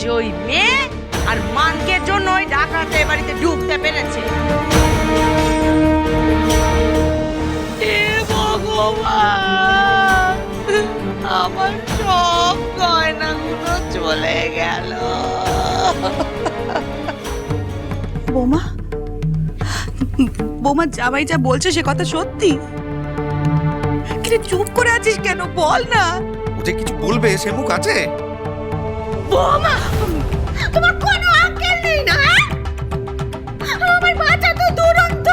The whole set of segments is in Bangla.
যে ওই মেয়ে আর মানকের জন্য ওই ডাকাত এ বাড়িতে ঢুকতে পেরেছে। হে ভগবান, আমার সব গয়নাগুলো চলে গেল। বৌমা, বৌমা জামাই যা বলছে সে কথা সত্যি? কিন্তু চুপ করে আছিস কেন, বল না। ও যে কিছু বলবে সে মুখ আছে? বৌমা, তোমার কোনো আক্কেল নেই না? আমার বাচ্চা তো দুরন্ত,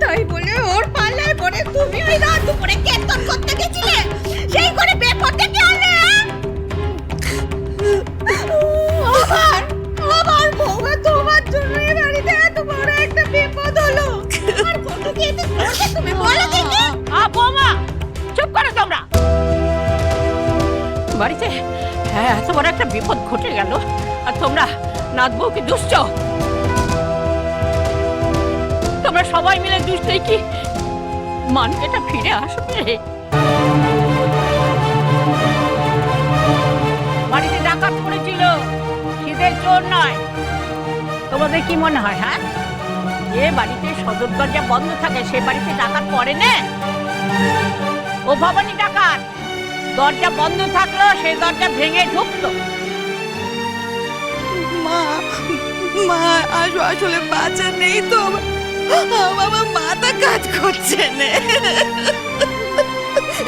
তাই বলে ওর পাল্লায় পড়ে তুমি ওই রাত দুপুরে কীর্তন করতে গেছিলে, সেই করে বেপরতে গেলে। আবার বৌমা, তোমার জন্য এই বাড়িতে এত বড় একটা বিপদ হলো। আর কত কি এতে করবে তুমি বলো দেখি? বৌমা, চুপ করো তোমরা। বাড়িতে এত বড় একটা বিপদ ঘটে গেল, আর তোমরা নাথ বউকে দুষছ। তোমরা সবাই মিলে দুষতেই কি মানকেটা ফিরে আসবে? বাড়িতে ডাকাত পড়েছিল, খিদের চোর নয়। তোমাদের কি মনে হয়? হ্যাঁ, যে বাড়িতে সদর দরজা বন্ধ থাকে সে বাড়িতে ডাকাত পড়ে না? ও ভবানী ডাকাত, দরজা বন্ধ থাকলো সে দরজা ভেঙে ঢুকতো। মা, মা আসলে বাচ্চা নেই তো, আমার মাথা কাজ করছে না।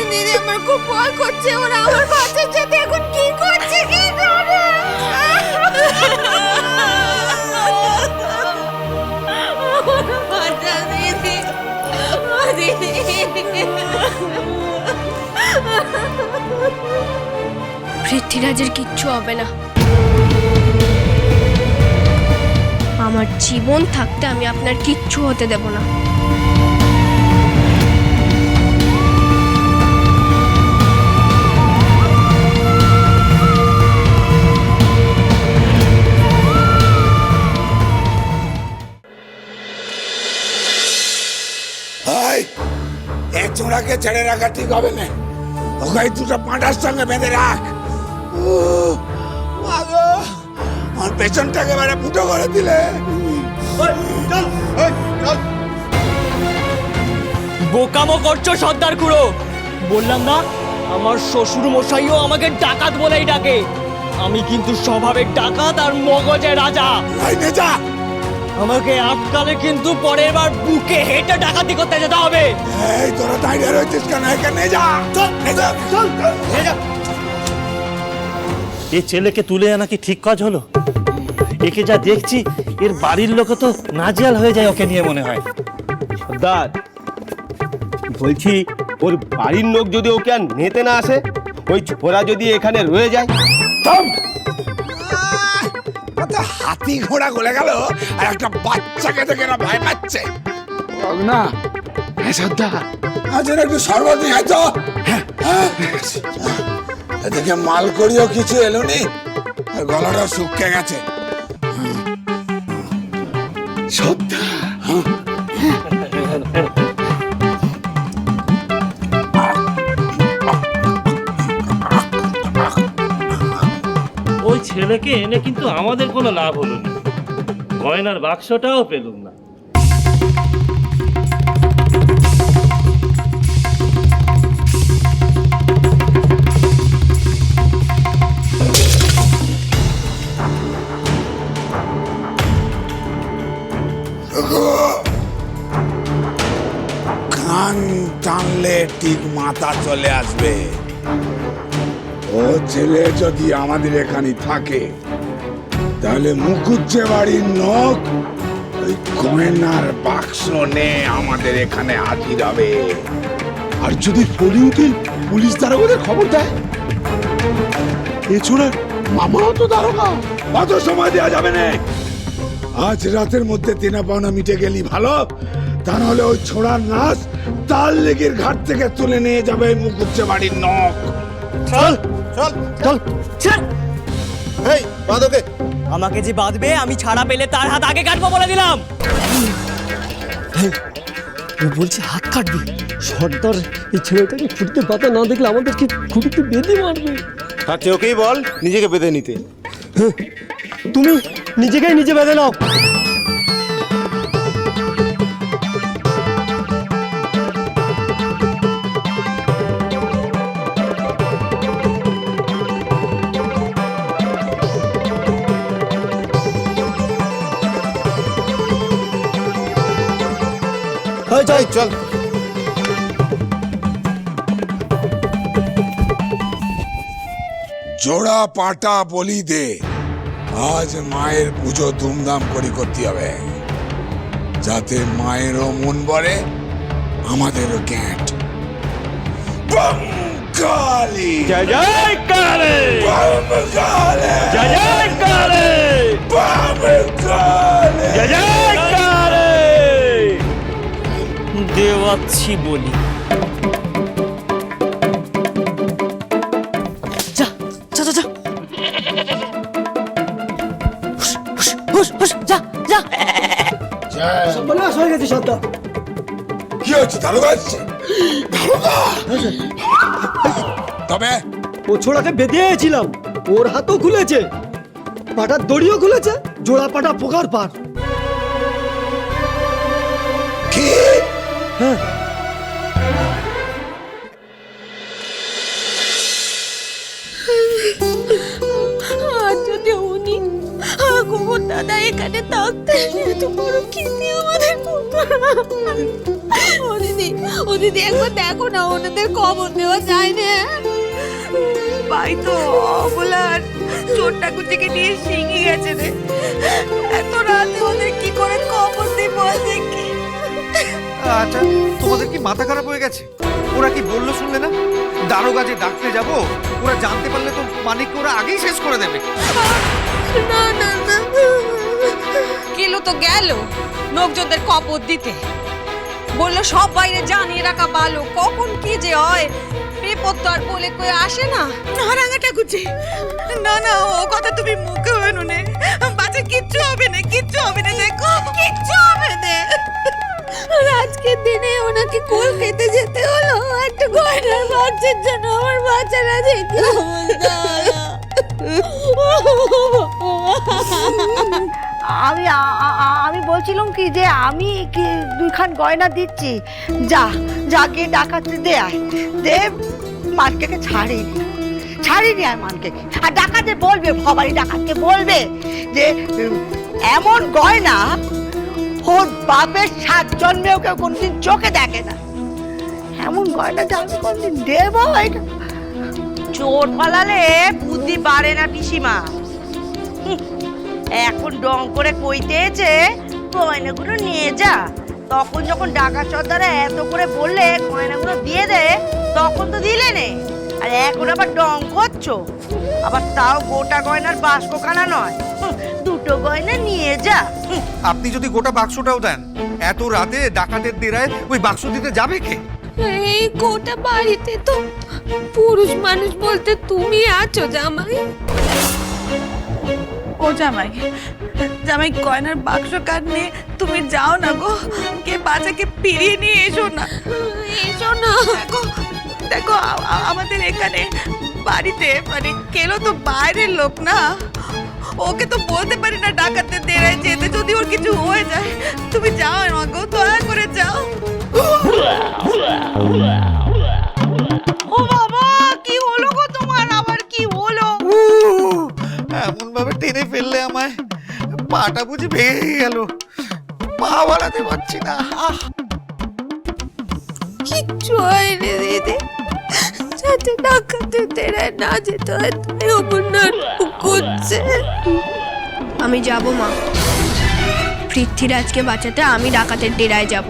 দিদি, আমার খুব ভয় করছে, ওরা আমার বাচ্চার সাথে এখন কি করছে কি করে। বাচ্চা দিদি, পৃথ্বীরাজের কিচ্ছু হবে না। আমার জীবন থাকতে আমি আপনার কিচ্ছু হতে দেব না। এক চোরাকে ছেড়ে রাখা ঠিক হবে না, ওকে দুটো পাঁটার সঙ্গে বেঁধে রাখ। আমার পেছনটা একেবারে ফুটো করে দিলে। বোকামো করছো সর্দার খুড়ো, বললাম না আমার শ্বশুর মশাইও আমাকে ডাকাত বলেই ডাকে। আমি কিন্তু স্বভাবের ডাকাত আর মগজে রাজা। যা, আমাকে আটকালে কিন্তু পরের বার বুকে হেঁটে ডাকাতি করতে যেতে হবে। এই তোরা দাঁড়িয়ে রয়েছিস কেন? এখানে যা, চল। এ ছেলেকে তুলে আনা কি ঠিক কাজ হলো? একে যা দেখছি এর বাড়ির লোক তো নাজেহাল হয়ে যায় ওকে নিয়ে, মনে হয়। সর্দার বলছি, ওর বাড়ির লোক যদি ওকে আর নিতে না আসে, ওই ছোরা যদি এখানে রয়ে যায়। কত হাতি ঘোড়া গলে গেল, আর একটা বাচ্চাকে দেখে না ভয় পাচ্ছে না। হ্যাঁ সর্দার, আজ একটু শরবত নিয়ে আয় তো। এদিকে মাল করিও কিছু এলো নি, আর গলাটা শুকিয়ে গেছে। সর্দার, ওই ছেলেকে এনে কিন্তু আমাদের কোনো লাভ হলো না, গয়নার বাক্সটাও পেলুম না। কান টানলে ঠিক মাথা চলে আসবে। ও ছেলে যদি আমাদের এখানে থাকে, তাহলে মুকুজ্জে বাড়ির লোক ওই গয়নার বাক্স নিয়ে আমাদের এখানে হাজির হবে। আর যদি পুলিশ দারোগাদের খবর দেয়, এছাড়া মামাও তো দারোগা, অত সময় দেওয়া যাবে না। আজ রাতের মধ্যে তেনা পাওনা মিটে গেলি ভালো, তা নাহলে ওই ছোড়ার নাচ তার লেগের ঘাট থেকে তুলে নিয়ে যাবে মুকুজ্জে বাড়ির নখ। চল চল চল চল। এই বাঁধোকে। আমাকে যে বাঁধবে আমি ছাড়া পেলে তার হাত আগে কাটবো বলে দিলাম। বলছি হাত কাটবি? সর্দার এই ছেলেটাকে খুঁটিতে পাতা না দেখলে আমাদেরকে খুঁটিতে বেঁধে মারবে। তার চেয়ে ওকেই বল নিজেকে বেঁধে নিতে। তুমি নিজেকেই নিজে বেঁধে নাও। এই চল চল জোড়া পাটা বলি দে, আজ মায়ের পুজো ধুমধাম করে করতে হবে, যাতে মায়েরও মন ভরে আমাদেরও গ্যাট। বম কালী, জয় জয় কালী, বম কালী, জয় জয় কালী, বম কালী। জয় জয় কালী। দেওয়াচ্ছি বলি। যা যা যা যা হুশ হুশ যা যা। সর্বনাশ হয়ে গেছে সর্দার। কি হচ্ছে দারোগা আসছে? দারোগা তবে ও ছোড়াকে বেঁধেছিলাম, ওর হাতও খুলেছে, পাটার দড়িও খুলেছে, জোড়া পাটা পোকার পার। কি হ্যাঁ, আর যদি উনি গোবর দাদা এখানে থাকতেন, এত বড় ক্ষতি আমাদের করতো না। ও দিদি একবার দেখো না, ওনাদের খবর দেওয়া যায় না। ভাই তো অবলার চোরটা কুচিকে নিয়ে শিঙে গেছে রে। এত রাতে ওদের কি করে খবর দিই বল দেখি। আচ্ছা তোমাদের কি মাথা খারাপ হয়ে গেছে? ওরা কি বললো শুনলে না? দারোগা যে ডাকতে যাব, ওরা জানতে পারলে তো মানিককে ওরা আগেই শেষ করে দেবে। না না না, কেলো তো গেল লোকজনদের খবর দিতে, বললো সব বাইরে জানিয়ে রাখা ভালো, কখন কি যে হয় বিপদ তো আর বলে কই আসে না। না রাঙাটা গুছে, না না ও কথা তুমি মুখে হয়ে নে, বাচ্চা কিচ্ছু হবে না, কিচ্ছু হবে না, দেখো কিচ্ছু হবে না। আর আজকের দিনে ওনাকে কোল খেতে যেতে হলো একটা গয়নার বাক্সের জন্য। আমার বাচ্চারা যেতে আমি আমি বলছিলাম কি যে আমি কি দুইখান গয়না দিচ্ছি, যা যা গিয়ে ডাকাতে দে আয়, দে মানকে ছাড়িনি আয় মানকে। আর ডাকাতে বলবে, ভবানী ডাকাতকে বলবে যে এমন গয়না ওর বাপের 7 জন্মেও কেউ কোনদিন চোখে দেখে না, এমন গয়না যে আমি কোনদিন দেবো। এটা চোর পালালে বুদ্ধি বাড়ে না পিসিমা। এখন ডং করে কইতেছে গয়নাগুলো নিয়ে যা, তখন যখন ডাকাত সর্দারা এত করে বললে গয়নাগুলো দিয়ে দে, তখন তো দিলে নে। আর এখন আবার ডং করছো, আবার তাও গোটা গয়নার বাক্সখানা নয়, দুটো গয়না নিয়ে যা। আপনি যদি গোটা বাক্সটাও দেন, এত রাতে ডাকাতের ডেরায় ওই বাক্স দিতে যাবে কে? এই গোটা বাড়িতে তো পুরুষ মানুষ বলতে তুমি আছো জামাই। ও জামাই, জামাই গয়নার বাক্স কাঠ নিয়ে তুমি যাও না গো, কে বাচ্চাকে ফিরিয়ে নিয়ে এসো না। এসো না। দেখো দেখো আমাদের এখানে বাড়িতে মানে কেলো তো বাইরের লোক না, ওকে তো বলতে পারি না ডাকাতের ডেরায় যেতে, যদি ওর কিছু হয়ে যায়। তুমি যাও না গো, দয়া করে যাও। ও বাবা, কি হলো গো তোমার, আবার কি হলো? এমন ভাবে টেনে ফেললে আমায়, পাটা বুঝি ভেঙে গেল, পা বাড়াতে পারছি না। কিচ্ছু হয়নি দিদি, যাতে ডাকাতের ডেরায় না যেতে হয় তাই ওপর নাটক করছে। আমি যাব মা, পৃথ্বীরাজকে বাঁচাতে আমি ডাকাতের ডেরায় যাব।